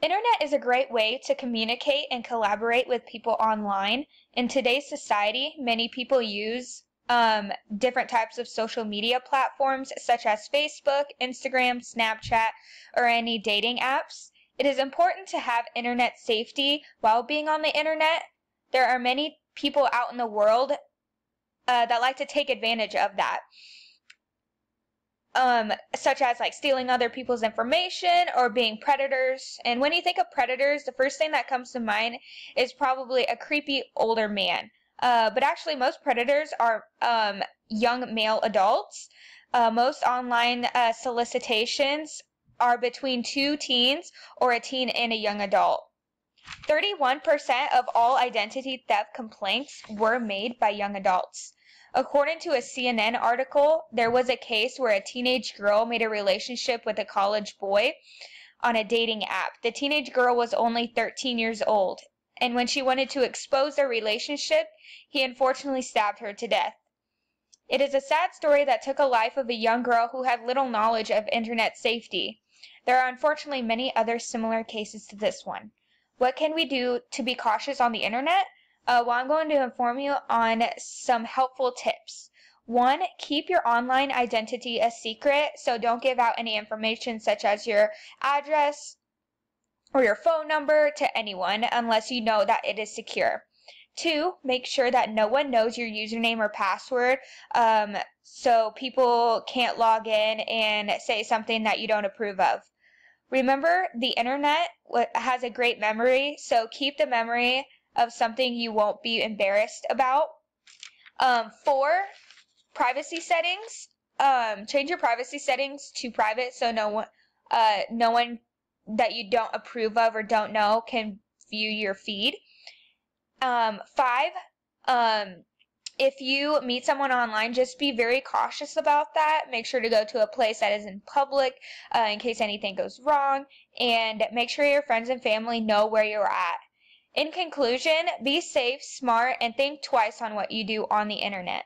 Internet is a great way to communicate and collaborate with people online. In today's society, many people use different types of social media platforms such as Facebook, Instagram, Snapchat, or any dating apps. It is important to have internet safety while being on the internet. There are many people out in the world that like to take advantage of that. Such as like stealing other people's information or being predators. And when you think of predators, the first thing that comes to mind is probably a creepy older man. But actually, most predators are young male adults. Most online solicitations are between two teens or a teen and a young adult. 31% of all identity theft complaints were made by young adults. According to a CNN article, there was a case where a teenage girl made a relationship with a college boy on a dating app. The teenage girl was only 13 years old, and when she wanted to expose their relationship, he unfortunately stabbed her to death. It is a sad story that took a life of a young girl who had little knowledge of internet safety. There are unfortunately many other similar cases to this one. What can we do to be cautious on the internet? Well, I'm going to inform you on some helpful tips. 1, keep your online identity a secret, so don't give out any information such as your address or your phone number to anyone unless you know that it is secure. 2, make sure that no one knows your username or password, so people can't log in and say something that you don't approve of. Remember, the internet has a great memory, so keep the memory of something you won't be embarrassed about. 4, privacy settings. Change your privacy settings to private so no one that you don't approve of or don't know can view your feed. 5, if you meet someone online, just be very cautious about that. Make sure to go to a place that is in public in case anything goes wrong, and make sure your friends and family know where you're at. In conclusion, be safe, smart, and think twice on what you do on the internet.